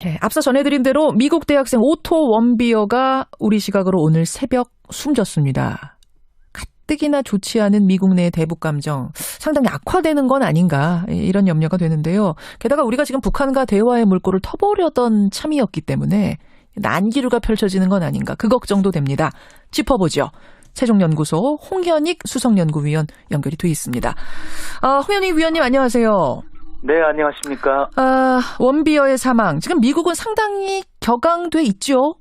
네, 앞서 전해드린 대로 미국 대학생 오토 원비어가 우리 시각으로 오늘 새벽 숨졌습니다. 가뜩이나 좋지 않은 미국 내의 대북 감정 상당히 악화되는 건 아닌가 이런 염려가 되는데요. 게다가 우리가 지금 북한과 대화의 물꼬를 터보려던 참이었기 때문에 난기류가 펼쳐지는 건 아닌가 그 걱정도 됩니다. 짚어보죠. 세종연구소 홍현익 수석연구위원 연결이 돼 있습니다. 홍현익 위원님 안녕하세요. 네, 안녕하십니까. 원비어의 사망. 지금 미국은 상당히 격앙돼 있죠?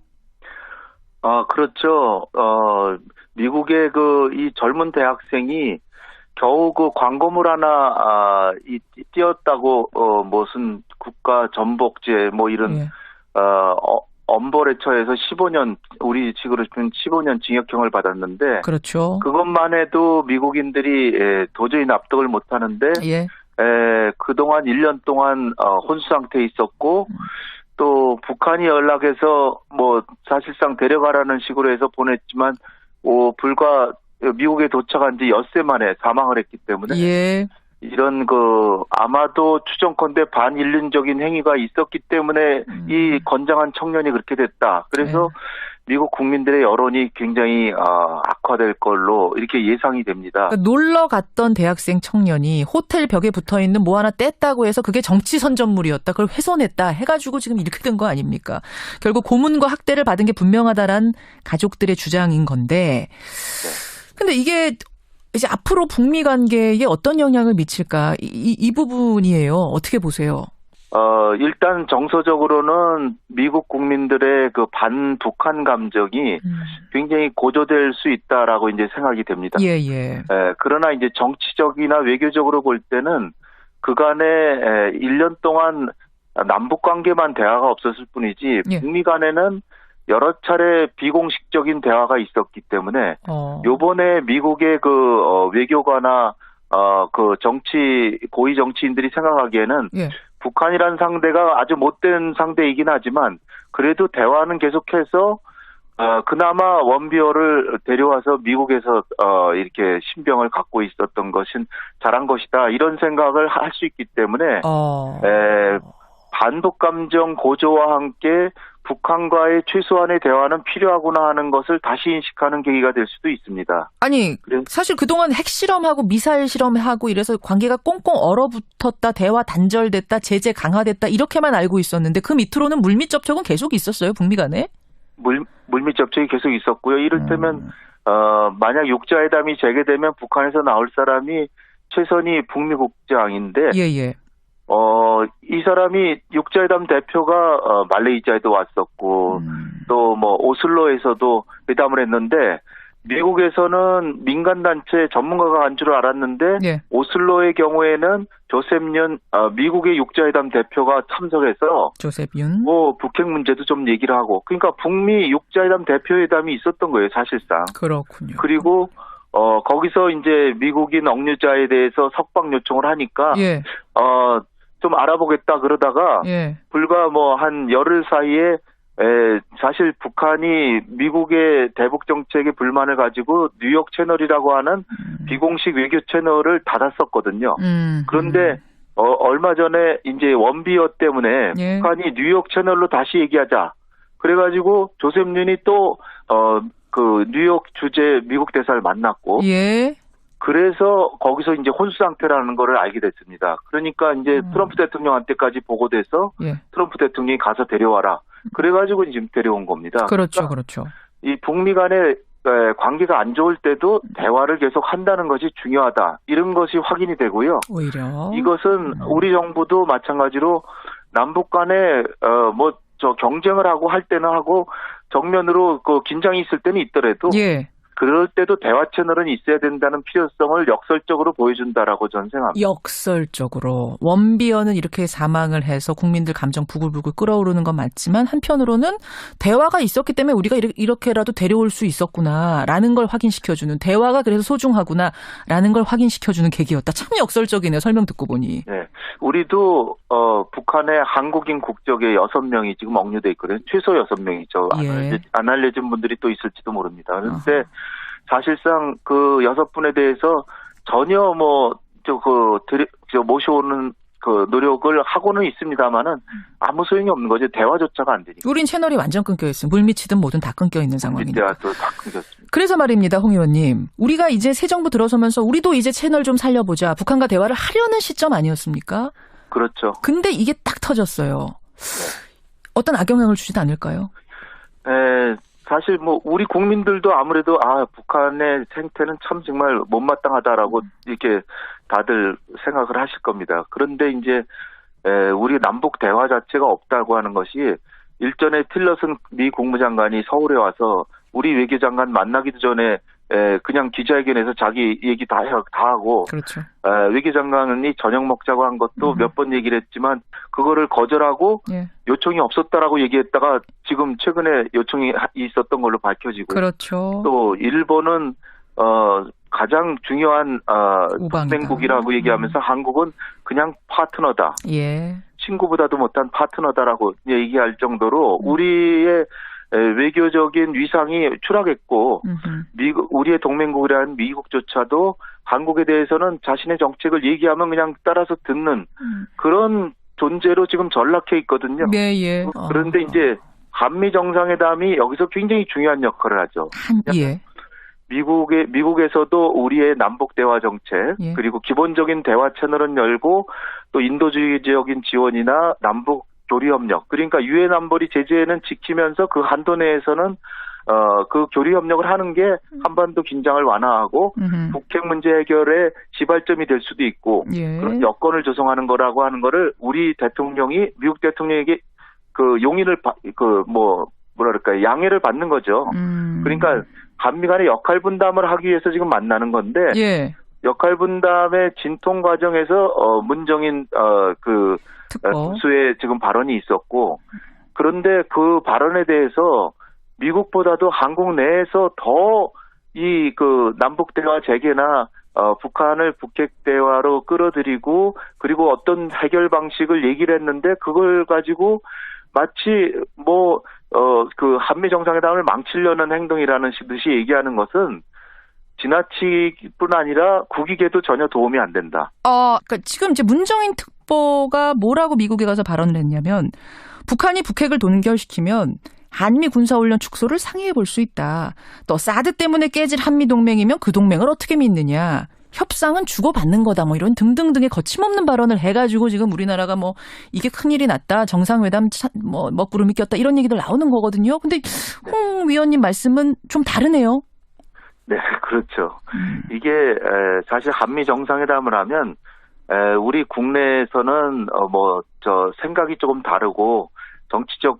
그렇죠. 미국의 이 젊은 대학생이 겨우 광고물 하나, 띄었다고, 무슨 국가 전복죄, 이런, 예. 엄벌에 처해서 15년, 우리 식으로 치면 15년 징역형을 받았는데. 그렇죠. 그것만 해도 미국인들이 도저히 납득을 못 하는데. 예. 그동안 1년 동안 혼수 상태에 있었고 또 북한이 연락해서 사실상 데려가라는 식으로 해서 보냈지만 불과 미국에 도착한 지 엿새 만에 사망을 했기 때문에 예. 이런 아마도 추정컨대 반인륜적인 행위가 있었기 때문에 이 건장한 청년이 그렇게 됐다. 그래서 미국 국민들의 여론이 굉장히 악화될 걸로 이렇게 예상이 됩니다. 그러니까 놀러 갔던 대학생 청년이 호텔 벽에 붙어있는 뭐 하나 뗐다고 해서 그게 정치 선전물이었다. 그걸 훼손했다 해가지고 지금 이렇게 된 거 아닙니까? 결국 고문과 학대를 받은 게 분명하다란 가족들의 주장인 건데 근데 이게 이제 앞으로 북미 관계에 어떤 영향을 미칠까? 이 부분이에요. 어떻게 보세요? 일단 정서적으로는 미국 국민들의 반북한 감정이 굉장히 고조될 수 있다라고 이제 생각이 됩니다. 예, 예. 그러나 이제 정치적이나 외교적으로 볼 때는 그간에 1년 동안 남북 관계만 대화가 없었을 뿐이지 예. 북미 간에는 여러 차례 비공식적인 대화가 있었기 때문에 요번에 미국의 외교가나 고위 정치인들이 생각하기에는 예. 북한이라는 상대가 아주 못된 상대이긴 하지만 그래도 대화는 계속해서 그나마 원비어를 데려와서 미국에서 이렇게 신병을 갖고 있었던 것은 잘한 것이다 이런 생각을 할 수 있기 때문에 반북 감정 고조와 함께 북한과의 최소한의 대화는 필요하구나 하는 것을 다시 인식하는 계기가 될 수도 있습니다. 아니 사실 그동안 핵실험하고 미사일 실험하고 이래서 관계가 꽁꽁 얼어붙었다, 대화 단절됐다, 제재 강화됐다 이렇게만 알고 있었는데 그 밑으로는 물밑 접촉은 계속 있었어요, 북미 간에? 물밑 접촉이 계속 있었고요. 이를테면 만약 육자회담이 재개되면 북한에서 나올 사람이 최선희 북미 국장인데 예. 이 사람이 육자회담 대표가 말레이시아에도 왔었고 또 오슬로에서도 회담을 했는데 미국에서는 민간단체 전문가가 간 줄 알았는데 예. 오슬로의 경우에는 조셉 윤 미국의 육자회담 대표가 참석해서 조셉 윤 북핵 문제도 좀 얘기를 하고 그러니까 북미 육자회담 대표회담이 있었던 거예요 사실상. 그렇군요. 그리고 거기서 이제 미국인 억류자에 대해서 석방 요청을 하니까 예. 좀 알아보겠다 그러다가 불과 한 열흘 사이에 사실 북한이 미국의 대북 정책에 불만을 가지고 뉴욕 채널이라고 하는 비공식 외교 채널을 닫았었거든요. 그런데 얼마 전에 이제 원비어 때문에 북한이 뉴욕 채널로 다시 얘기하자. 그래가지고 조셉 윤이 또 뉴욕 주재 미국 대사를 만났고. 그래서 거기서 이제 혼수 상태라는 거를 알게 됐습니다. 그러니까 이제 트럼프 대통령한테까지 보고돼서 트럼프 대통령이 가서 데려와라. 그래가지고 지금 데려온 겁니다. 그렇죠, 그러니까 그렇죠. 이 북미 간의 관계가 안 좋을 때도 대화를 계속 한다는 것이 중요하다. 이런 것이 확인이 되고요. 오히려 이것은 우리 정부도 마찬가지로 남북 간에 경쟁을 하고 할 때는 하고 정면으로 긴장이 있을 때는 있더라도. 그럴 때도 대화 채널은 있어야 된다는 필요성을 역설적으로 보여준다라고 저는 생각합니다. 역설적으로. 원비어는 이렇게 사망을 해서 국민들 감정 부글부글 끓어오르는 건 맞지만 한편으로는 대화가 있었기 때문에 우리가 이렇게라도 데려올 수 있었구나라는 걸 확인시켜주는 대화가 그래서 소중하구나라는 걸 확인시켜주는 계기였다. 참 역설적이네요. 설명 듣고 보니. 네, 우리도 북한에 한국인 국적의 6명이 지금 억류돼 있거든요. 최소 6명이죠. 안 알려진 분들이 또 있을지도 모릅니다. 그런데 사실상 그 6분에 대해서 전혀 모셔오는 그 노력을 하고는 있습니다만은 아무 소용이 없는 거죠. 대화조차가 안 되니까. 우린 채널이 완전 끊겨 있어요. 물밑이든 뭐든 다 끊겨 있는 상황이니까. 다 끊겼습니다. 그래서 말입니다, 홍 의원님. 우리가 이제 새 정부 들어서면서 우리도 이제 채널 좀 살려보자. 북한과 대화를 하려는 시점 아니었습니까? 그렇죠. 근데 이게 딱 터졌어요. 어떤 악영향을 주지도 않을까요? 사실 뭐 우리 국민들도 아무래도 북한의 생태는 참 정말 못마땅하다라고 이렇게 다들 생각을 하실 겁니다. 그런데 이제 우리 남북 대화 자체가 없다고 하는 것이 일전에 틸러슨 미 국무장관이 서울에 와서 우리 외교장관 만나기도 전에 그냥 기자회견에서 자기 얘기 다 하고 그렇죠. 외교장관이 저녁 먹자고 한 것도 몇 번 얘기를 했지만 그거를 거절하고 요청이 없었다라고 얘기했다가 지금 최근에 요청이 있었던 걸로 밝혀지고 그렇죠. 또 일본은 가장 중요한 동맹국이라고 얘기하면서 한국은 그냥 파트너다. 친구보다도 못한 파트너다라고 얘기할 정도로 우리의 외교적인 위상이 추락했고 우리의 동맹국이라는 미국조차도 한국에 대해서는 자신의 정책을 얘기하면 그냥 따라서 듣는 그런 존재로 지금 전락해 있거든요. 그런데 이제 한미 정상회담이 여기서 굉장히 중요한 역할을 하죠. 미국에서도 우리의 남북 대화 정책 그리고 기본적인 대화 채널은 열고 또 인도주의적인 지원이나 남북 교류협력 그러니까 유엔 안보리 제재는 지키면서 그 한도 내에서는 그 교류협력을 하는 게 한반도 긴장을 완화하고 북핵 문제 해결의 시발점이 될 수도 있고 그런 여건을 조성하는 거라고 하는 거를 우리 대통령이 미국 대통령에게 그 용인을 양해를 받는 거죠. 그러니까 한미 간의 역할 분담을 하기 위해서 지금 만나는 건데 역할 분담의 진통 과정에서 문정인 특수의 지금 발언이 있었고 그런데 그 발언에 대해서 미국보다도 한국 내에서 더 이 남북 대화 재개나 북한을 북핵 대화로 끌어들이고 그리고 어떤 해결 방식을 얘기를 했는데 그걸 가지고 마치 한미 정상회담을 망치려는 행동이라는 듯이 얘기하는 것은 지나치기뿐 아니라 국익에도 전혀 도움이 안 된다. 그러니까 지금 이제 문정인 특보가 뭐라고 미국에 가서 발언을 했냐면 북한이 북핵을 동결시키면 한미 군사훈련 축소를 상의해 볼 수 있다. 또 사드 때문에 깨질 한미 동맹이면 그 동맹을 어떻게 믿느냐. 협상은 주고받는 거다. 뭐 이런 등등등의 거침없는 발언을 해가지고 지금 우리나라가 이게 큰일이 났다. 정상회담 먹구름이 꼈다. 이런 얘기들 나오는 거거든요. 근데 홍 위원님 말씀은 좀 다르네요. 네, 그렇죠. 이게 사실 한미 정상회담을 하면 우리 국내에서는 생각이 조금 다르고 정치적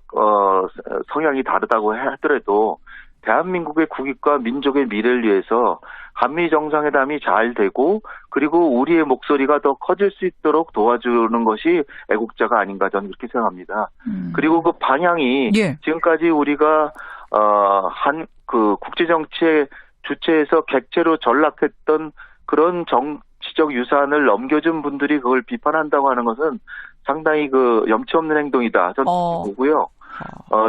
성향이 다르다고 하더라도 대한민국의 국익과 민족의 미래를 위해서 한미 정상회담이 잘 되고 그리고 우리의 목소리가 더 커질 수 있도록 도와주는 것이 애국자가 아닌가 저는 그렇게 생각합니다. 그리고 그 방향이 지금까지 우리가 국제정치의 주체에서 객체로 전락했던 그런 정치적 유산을 넘겨준 분들이 그걸 비판한다고 하는 것은 상당히 염치 없는 행동이다. 저는 보고요.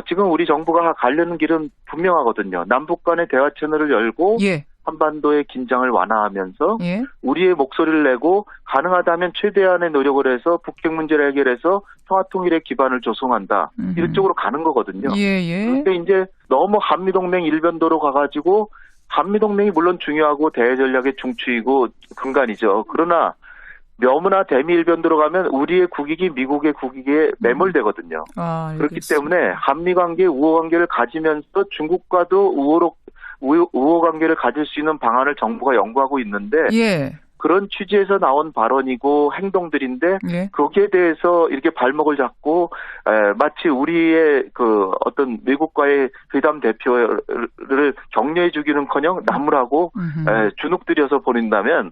지금 우리 정부가 가려는 길은 분명하거든요. 남북 간의 대화 채널을 열고 한반도의 긴장을 완화하면서 우리의 목소리를 내고 가능하다면 최대한의 노력을 해서 북핵 문제를 해결해서 평화통일의 기반을 조성한다. 이런 쪽으로 가는 거거든요. 그런데 이제 너무 한미동맹 일변도로 가가지고 한미동맹이 물론 중요하고 대외전략의 중추이고 근간이죠. 그러나 너무나 대미일변도로 가면 우리의 국익이 미국의 국익에 매몰되거든요. 그렇기 때문에 한미관계 우호관계를 가지면서 중국과도 우호관계를 가질 수 있는 방안을 정부가 연구하고 있는데 그런 취지에서 나온 발언이고 행동들인데 거기에 대해서 이렇게 발목을 잡고 마치 우리의 어떤 미국과의 회담 대표를 격려해 주기는커녕 나무라고 주눅들여서 보낸다면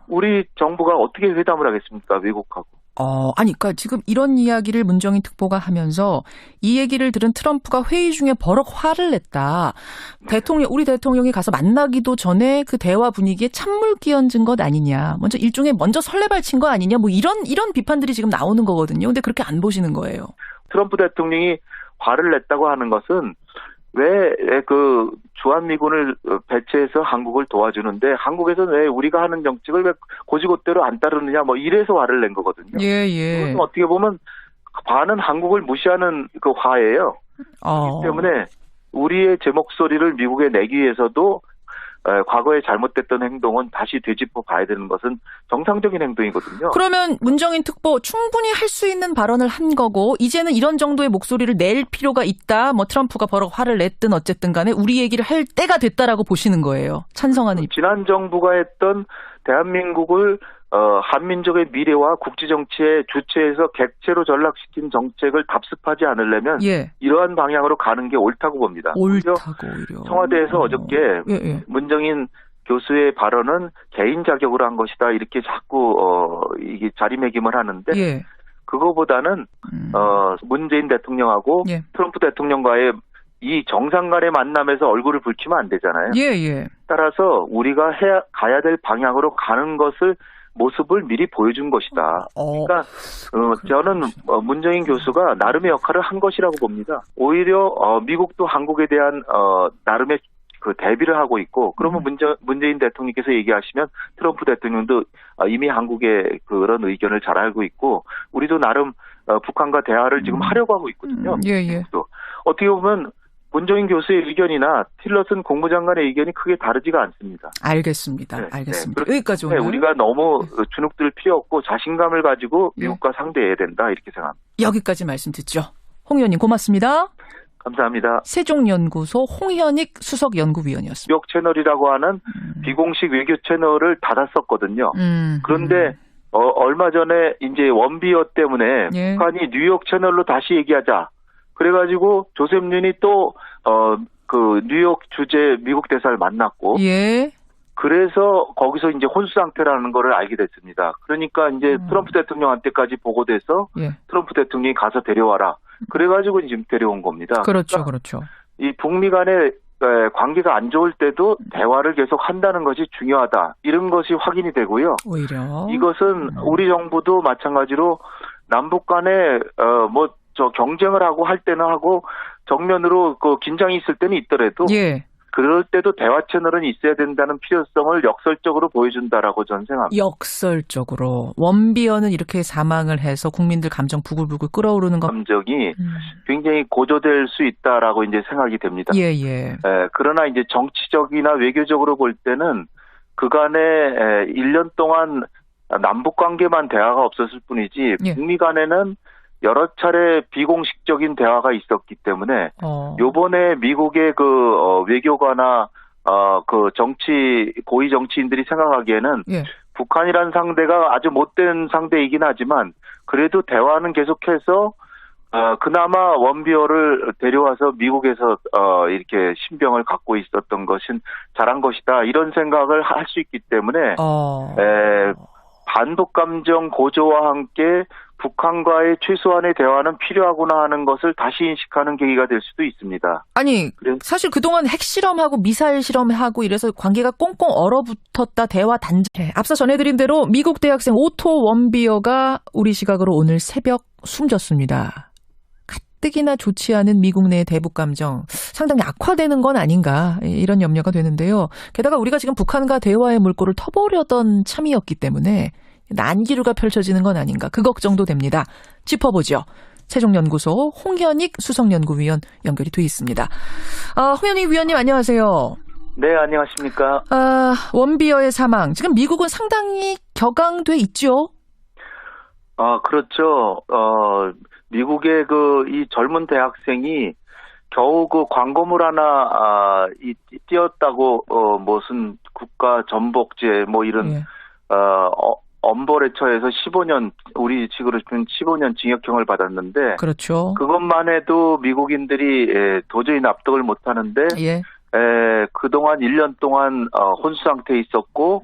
우리 정부가 어떻게 회담을 하겠습니까? 미국하고. 그러니까 지금 이런 이야기를 문정인 특보가 하면서 이 얘기를 들은 트럼프가 회의 중에 버럭 화를 냈다. 우리 대통령이 가서 만나기도 전에 그 대화 분위기에 찬물 끼얹은 것 아니냐. 먼저 설레발친 거 아니냐. 이런 비판들이 지금 나오는 거거든요. 근데 그렇게 안 보시는 거예요. 트럼프 대통령이 화를 냈다고 하는 것은 왜 그 주한미군을 배치해서 한국을 도와주는데 한국에서는 왜 우리가 하는 정책을 왜 고지고대로 안 따르느냐 뭐 이래서 화를 낸 거거든요. 예. 그것은 어떻게 보면 반은 한국을 무시하는 그 화예요. 그렇기 때문에 우리의 제 목소리를 미국에 내기 위해서도 과거에 잘못됐던 행동은 다시 되짚어 봐야 되는 것은 정상적인 행동이거든요. 그러면 문정인 특보 충분히 할 수 있는 발언을 한 거고 이제는 이런 정도의 목소리를 낼 필요가 있다. 뭐 트럼프가 버럭 화를 냈든 어쨌든 간에 우리 얘기를 할 때가 됐다라고 보시는 거예요. 찬성하는 입장. 지난 정부가 했던 대한민국을 한민족의 미래와 국제정치의 주체에서 객체로 전락시킨 정책을 답습하지 않으려면 이러한 방향으로 가는 게 옳다고 봅니다. 옳다고 오히려. 청와대에서 어저께 문정인 교수의 발언은 개인 자격으로 한 것이다 이렇게 자꾸 이게 자리매김을 하는데 그거보다는 문재인 대통령하고 트럼프 대통령과의 이 정상 간의 만남에서 얼굴을 붉히면 안 되잖아요. 따라서 우리가 가야 될 방향으로 가는 것을 모습을 미리 보여준 것이다. 그러니까 저는 문정인 교수가 나름의 역할을 한 것이라고 봅니다. 오히려 미국도 한국에 대한 나름의 그 대비를 하고 있고 그러면 문재인 대통령께서 얘기하시면 트럼프 대통령도 이미 한국의 그런 의견을 잘 알고 있고 우리도 나름 북한과 대화를 지금 하려고 하고 있거든요. 어떻게 보면 문정인 교수의 의견이나 틸러슨 국무장관의 의견이 크게 다르지가 않습니다. 알겠습니다. 여기까지 오늘. 우리가 너무 주눅들 필요 없고 자신감을 가지고 미국과 상대해야 된다 이렇게 생각합니다. 여기까지 말씀 듣죠. 홍 의원님 고맙습니다. 감사합니다. 세종연구소 홍현익 수석연구위원이었습니다. 뉴욕 채널이라고 하는 비공식 외교 채널을 닫았었거든요. 그런데 얼마 전에 이제 원비어 때문에 북한이 뉴욕 채널로 다시 얘기하자. 그래가지고 조셉 륜이 또 그 뉴욕 주재 미국 대사를 만났고, 그래서 거기서 이제 혼수 상태라는 거를 알게 됐습니다. 그러니까 이제 트럼프 대통령한테까지 보고돼서 트럼프 대통령이 가서 데려와라. 그래가지고 지금 데려온 겁니다. 그렇죠. 이 북미 간의 관계가 안 좋을 때도 대화를 계속 한다는 것이 중요하다. 이런 것이 확인이 되고요. 오히려 이것은 우리 정부도 마찬가지로 남북 간에 경쟁을 하고 할 때는 하고 정면으로 그 긴장이 있을 때는 있더라도 그럴 때도 대화 채널은 있어야 된다는 필요성을 역설적으로 보여준다라고 저는 생각합니다. 역설적으로 원비어는 이렇게 사망을 해서 국민들 감정 부글부글 끓어오르는 것 감정이 굉장히 고조될 수 있다라고 이제 생각이 됩니다. 그러나 이제 정치적이나 외교적으로 볼 때는 그간에 1년 동안 남북 관계만 대화가 없었을 뿐이지 북미 간에는 여러 차례 비공식적인 대화가 있었기 때문에 요번에 미국의 그 외교관이나 그 고위 정치인들이 생각하기에는 북한이란 상대가 아주 못된 상대이긴 하지만 그래도 대화는 계속해서 그나마 원비어를 데려와서 미국에서 이렇게 신병을 갖고 있었던 것은 잘한 것이다 이런 생각을 할 수 있기 때문에 반북 감정 고조와 함께 북한과의 최소한의 대화는 필요하구나 하는 것을 다시 인식하는 계기가 될 수도 있습니다. 아니, 사실 그동안 핵실험하고 미사일 실험하고 이래서 관계가 꽁꽁 얼어붙었다 대화 단절. 앞서 전해드린 대로 미국 대학생 오토 원비어가 우리 시각으로 오늘 새벽 숨졌습니다. 가뜩이나 좋지 않은 미국 내의 대북 감정 상당히 악화되는 건 아닌가 이런 염려가 되는데요. 게다가 우리가 지금 북한과 대화의 물꼬를 터보려던 참이었기 때문에 난기류가 펼쳐지는 건 아닌가 그 걱정도 됩니다. 짚어보죠. 세종연구소 홍현익 수석연구위원 연결이 돼 있습니다. 홍현익 위원님 안녕하세요. 네, 안녕하십니까. 원비어의 사망 지금 미국은 상당히 격앙돼 있죠. 그렇죠. 미국의 이 젊은 대학생이 겨우 그 광고물 하나 띄었다고 무슨 국가 전복제 뭐 이런 엄벌에 처해서 15년 우리 식으로 치면 15년 징역형을 받았는데 그렇죠. 그것만 해도 미국인들이 도저히 납득을 못 하는데 그동안 1년 동안 혼수 상태에 있었고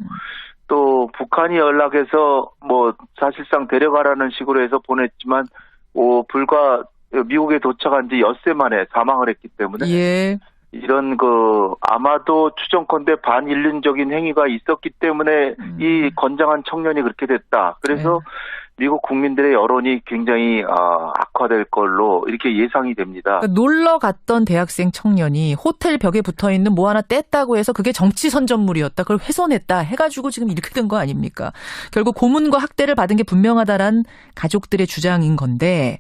또 북한이 연락해서 뭐 사실상 데려가라는 식으로 해서 보냈지만 불과 미국에 도착한 지 엿새 만에 사망을 했기 때문에 이런 아마도 추정컨대 반인륜적인 행위가 있었기 때문에 이 건장한 청년이 그렇게 됐다. 그래서 미국 국민들의 여론이 굉장히 악화될 걸로 이렇게 예상이 됩니다. 그러니까 놀러 갔던 대학생 청년이 호텔 벽에 붙어있는 뭐 하나 뗐다고 해서 그게 정치 선전물이었다. 그걸 훼손했다 해가지고 지금 이렇게 된 거 아닙니까? 결국 고문과 학대를 받은 게 분명하다란 가족들의 주장인 건데.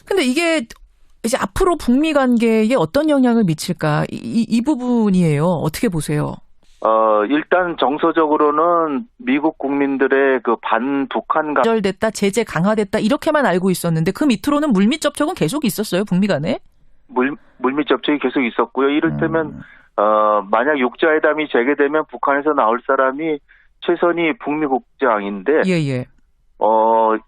근데 이게 이제 앞으로 북미 관계에 어떤 영향을 미칠까? 이 부분이에요. 어떻게 보세요? 일단 정서적으로는 미국 국민들의 그 반북한 절됐다, 제재 강화됐다 이렇게만 알고 있었는데 그 밑으로는 물밑 접촉은 계속 있었어요, 북미 간에? 물밑 접촉이 계속 있었고요. 이를테면 만약 육자회담이 재개되면 북한에서 나올 사람이 최선희 북미 국장인데, 예.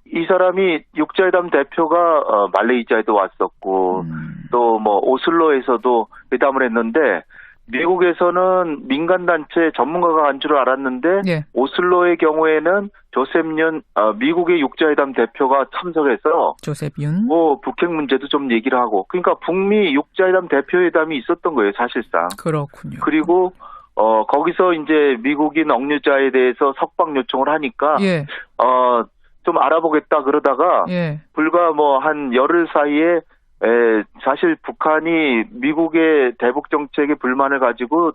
이 사람이 육자회담 대표가 말레이시아에도 왔었고 또 뭐 오슬로에서도 회담을 했는데. 미국에서는 민간단체 전문가가 간 줄 알았는데 예. 오슬로의 경우에는 조셉 윤 미국의 육자회담 대표가 참석해서 조셉 윤 뭐 북핵 문제도 좀 얘기를 하고 그러니까 북미 육자회담 대표회담이 있었던 거예요 사실상. 그렇군요. 그리고 거기서 이제 미국인 억류자에 대해서 석방 요청을 하니까 예. 좀 알아보겠다 그러다가 예. 불과 뭐 한 열흘 사이에 사실 북한이 미국의 대북 정책에 불만을 가지고